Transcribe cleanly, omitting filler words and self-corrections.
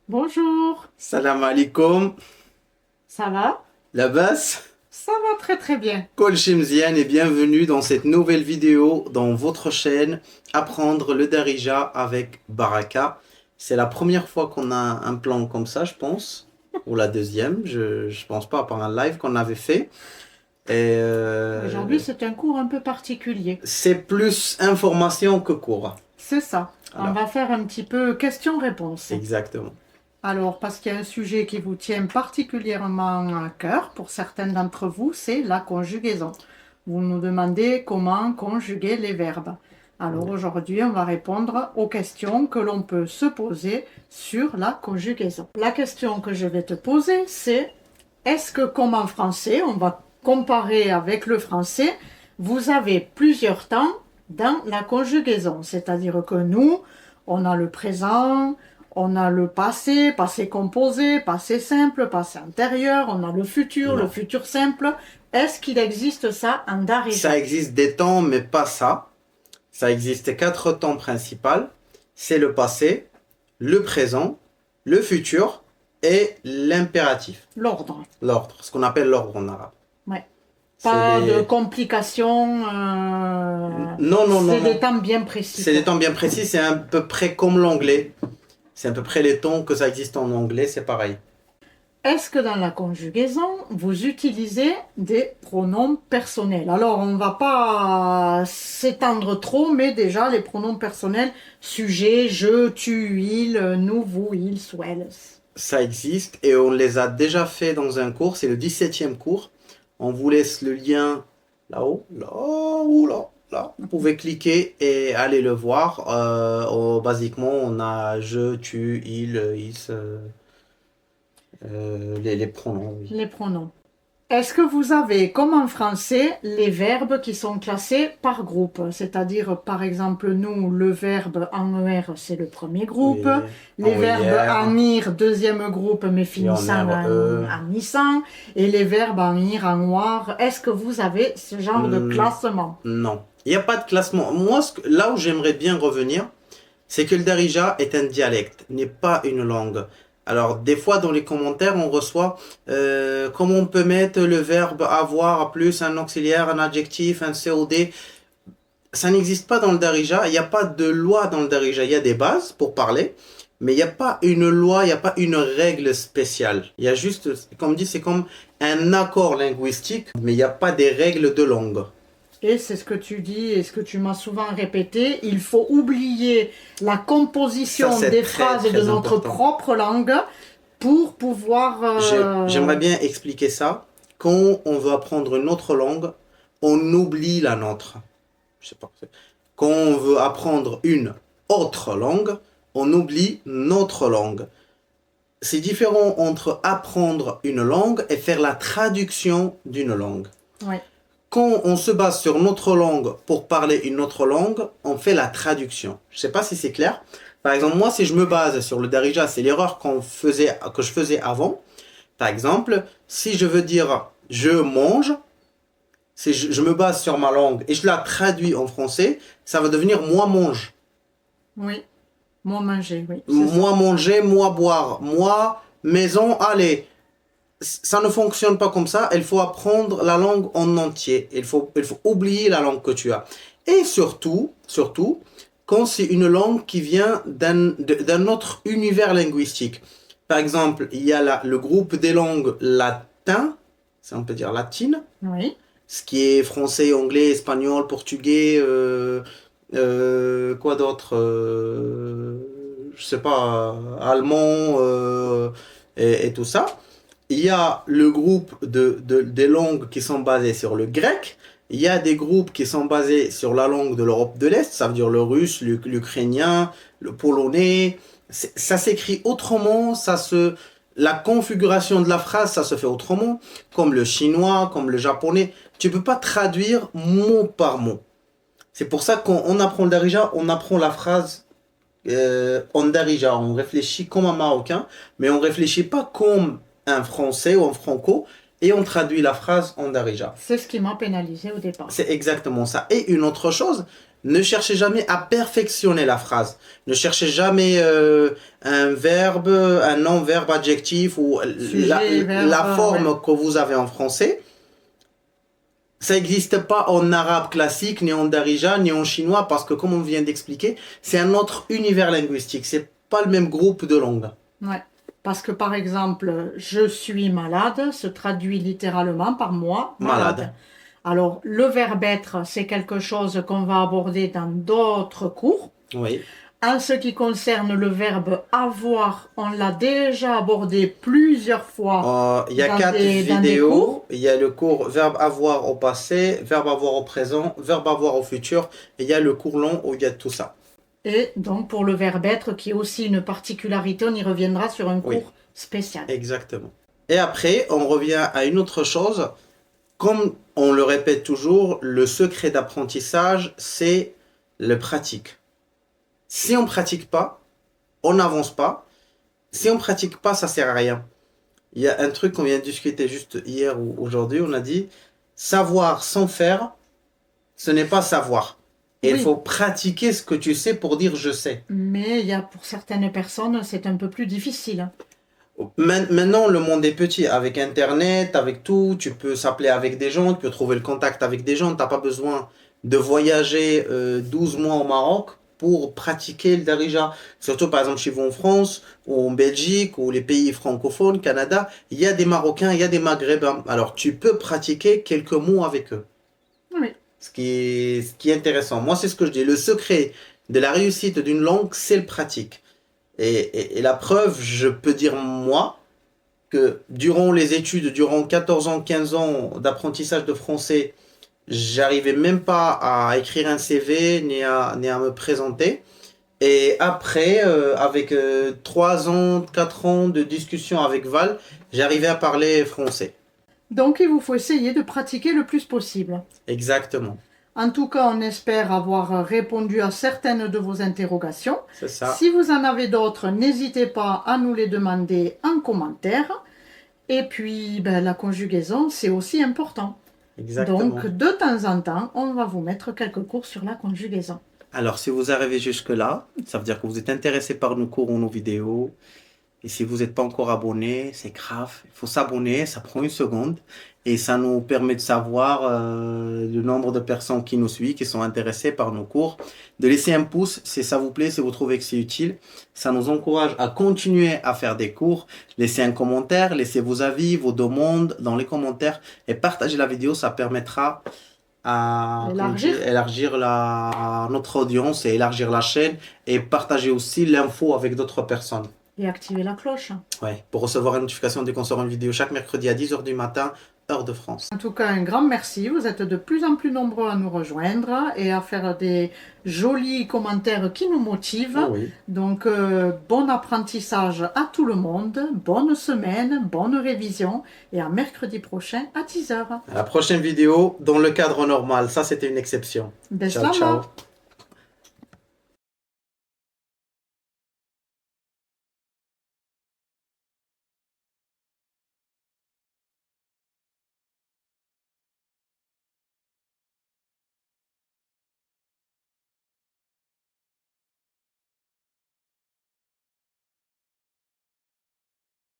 Bonjour, Salam alaikum, ça va? Labas, Ça va très très bien. Kol Shemzian et bienvenue dans cette nouvelle vidéo dans votre chaîne Apprendre le Darija avec Baraka. C'est la première fois qu'on a un plan comme ça, je pense, ou la deuxième, je pense pas, par un live qu'on avait fait. Et Aujourd'hui, c'est un cours un peu particulier. c'est plus information que cours. C'est ça. On Alors, va faire un petit peu question-réponse. exactement. Alors, parce qu'il y a un sujet qui vous tient particulièrement à cœur, pour certains d'entre vous, c'est la conjugaison. Vous nous demandez comment conjuguer les verbes. Alors aujourd'hui, on va répondre aux questions que l'on peut se poser sur la conjugaison. La question que je vais te poser, c'est est-ce que comme en français, on va comparer avec le français, vous avez plusieurs temps dans la conjugaison? C'est-à-dire que nous, on a le présent, on a le passé, passé composé, passé simple, passé antérieur, on a le Non. futur simple. Est-ce qu'il existe ça en Darija? Ça existe des temps, mais pas ça. Ça existe quatre temps principaux. C'est le passé, le présent, le futur et l'impératif. L'ordre. L'ordre, ce qu'on appelle l'ordre en arabe. Ouais. C'est Pas de les... complications. Non, non, non, C'est des non. temps bien précis, C'est des quoi. temps bien précis, c'est à peu près comme l'anglais. C'est à peu près les temps que ça existe en anglais, c'est pareil. Est-ce que dans la conjugaison, vous utilisez des pronoms personnels? Alors, on ne va pas s'étendre trop, mais déjà, les pronoms personnels, sujet, je, tu, il, nous, vous, ils, elles. Ça existe et on les a déjà fait dans un cours, c'est le 17e cours. On vous laisse le lien là-haut, là ou là, là. Vous pouvez cliquer et aller le voir. Basiquement, on a je, tu, il, les pronoms, oui. Les pronoms. Est-ce que vous avez, comme en français, les verbes qui sont classés par groupe? C'est-à-dire, par exemple, nous, le verbe en ER, c'est le premier groupe. Oui, Les en verbes en hier IR, deuxième groupe, mais et en finissant RE. en issant. Et les verbes en IR, en OIR. Est-ce que vous avez ce genre de Hmm, classement? non, il n'y a pas de classement. Moi, là où j'aimerais bien revenir, c'est que le Darija est un dialecte, n'est pas une langue. Alors, des fois, dans les commentaires, on reçoit comment on peut mettre le verbe avoir plus un auxiliaire, un adjectif, un COD. Ça n'existe pas dans le Darija. Il n'y a pas de loi dans le Darija. Il y a des bases pour parler, mais il n'y a pas une loi, il n'y a pas une règle spéciale. Il y a juste, comme dit, c'est comme un accord linguistique, mais il n'y a pas des règles de langue. Et c'est ce que tu dis et ce que tu m'as souvent répété, il faut oublier la Ça, composition c'est des très, phrases de très notre important. propre langue pour pouvoir... J'aimerais bien expliquer ça. Quand on veut apprendre une autre langue, on oublie la nôtre. Je sais pas. Quand on veut apprendre une autre langue, on oublie notre langue. C'est différent entre apprendre une langue et faire la traduction d'une langue. Ouais. Quand on se base sur notre langue pour parler une autre langue, on fait la traduction. Je sais pas si c'est clair. Par exemple, moi, si je me base sur le Darija, c'est l'erreur que je faisais avant. Par exemple, si je veux dire je mange, si je me base sur ma langue et je la traduis en français, ça va devenir moi mange. Oui, moi manger, oui, c'est ça. Moi manger, moi boire, moi maison, aller. Ça ne fonctionne pas comme ça. Il faut apprendre la langue en entier. Il faut oublier la langue que tu as. Et surtout, quand c'est une langue qui vient d'un autre univers linguistique. Par exemple, il y a le groupe des langues latines, si on peut dire latines, Oui, ce qui est français, anglais, espagnol, portugais, quoi d'autre, je sais pas, allemand et tout ça. Il y a le groupe des langues qui sont basées sur le grec. Il y a des groupes qui sont basés sur la langue de l'Europe de l'Est, ça veut dire le russe, l'ukrainien, le polonais. Ça s'écrit autrement, la configuration de la phrase, ça se fait autrement, comme le chinois, comme le japonais. Tu peux pas traduire mot par mot. C'est pour ça qu'on apprend le darija, on apprend la phrase en darija. On réfléchit comme un marocain, mais on réfléchit pas comme un français ou un franco, et on traduit la phrase en darija. c'est ce qui m'a pénalisé au départ. C'est exactement ça. Et une autre chose, Ne cherchez jamais à perfectionner la phrase. Ne cherchez jamais un verbe, un non-verbe adjectif ou Sujet, verbe, la forme ouais. que vous avez en français. Ça n'existe pas en arabe classique, ni en darija, ni en chinois, parce que comme on vient d'expliquer, c'est un autre univers linguistique. C'est pas le même groupe de langues. Ouais. Parce que par exemple, je suis malade se traduit littéralement par moi malade. Malade. Alors, le verbe être, c'est quelque chose qu'on va aborder dans d'autres cours. Oui. En ce qui concerne le verbe avoir, on l'a déjà abordé plusieurs fois Il y a dans 4 des vidéos. cours. Il y a le cours verbe avoir au passé, verbe avoir au présent, verbe avoir au futur. Et il y a le cours long où il y a tout ça. Et donc, pour le verbe être, qui est aussi une particularité, on y reviendra sur un Oui. cours spécial. Exactement. Et après, on revient à une autre chose. Comme on le répète toujours, le secret d'apprentissage, c'est le pratique. Si on ne pratique pas, on n'avance pas. Si on ne pratique pas, ça sert à rien. Il y a un truc qu'on vient de discuter juste hier ou aujourd'hui, on a dit savoir sans faire, ce n'est pas savoir. Et Oui. il faut pratiquer ce que tu sais pour dire je sais. Mais il y a pour certaines personnes, c'est un peu plus difficile. Maintenant, le monde est petit. Avec Internet, avec tout, tu peux s'appeler avec des gens, tu peux trouver le contact avec des gens. Tu n'as pas besoin de voyager 12 mois au Maroc pour pratiquer le darija. Surtout, par exemple, chez vous en France, ou en Belgique, ou les pays francophones, Canada, il y a des Marocains, il y a des Maghrébins. Alors, tu peux pratiquer quelques mots avec eux. Oui. Ce qui est intéressant. Moi, c'est ce que je dis. Le secret de la réussite d'une langue, c'est le pratique. Et la preuve, je peux dire moi, que durant les études, durant 14 ans, 15 ans d'apprentissage de français, j'arrivais même pas à écrire un CV ni à me présenter. Et après, avec 3 ans, 4 ans de discussion avec Val, j'arrivais à parler français. Donc, il vous faut essayer de pratiquer le plus possible. Exactement, En tout cas, on espère avoir répondu à certaines de vos interrogations. c'est ça. Si vous en avez d'autres, n'hésitez pas à nous les demander en commentaire. Et puis, la conjugaison, c'est aussi important. Exactement. Donc, de temps en temps, on va vous mettre quelques cours sur la conjugaison. Alors, si vous arrivez jusque-là, ça veut dire que vous êtes intéressé par nos cours ou nos vidéos. Et si vous n'êtes pas encore abonné, c'est grave. Il faut s'abonner, ça prend une seconde. Et ça nous permet de savoir le nombre de personnes qui nous suivent, qui sont intéressées par nos cours. De laisser un pouce si ça vous plaît, si vous trouvez que c'est utile. Ça nous encourage à continuer à faire des cours. Laissez un commentaire, laissez vos avis, vos demandes dans les commentaires. Et partagez la vidéo, ça permettra à élargir notre audience et élargir la chaîne. Et partager aussi l'info avec d'autres personnes. Et activez la cloche. Ouais, pour recevoir une notification dès qu'on sort une vidéo chaque mercredi à 10h du matin, heure de France. En tout cas, un grand merci. Vous êtes de plus en plus nombreux à nous rejoindre et à faire des jolis commentaires qui nous motivent. Ah oui. Donc, bon apprentissage à tout le monde. Bonne semaine, bonne révision. Et à mercredi prochain à 10h. À la prochaine vidéo, dans le cadre normal. Ça, c'était une exception. Best Ciao, ciao.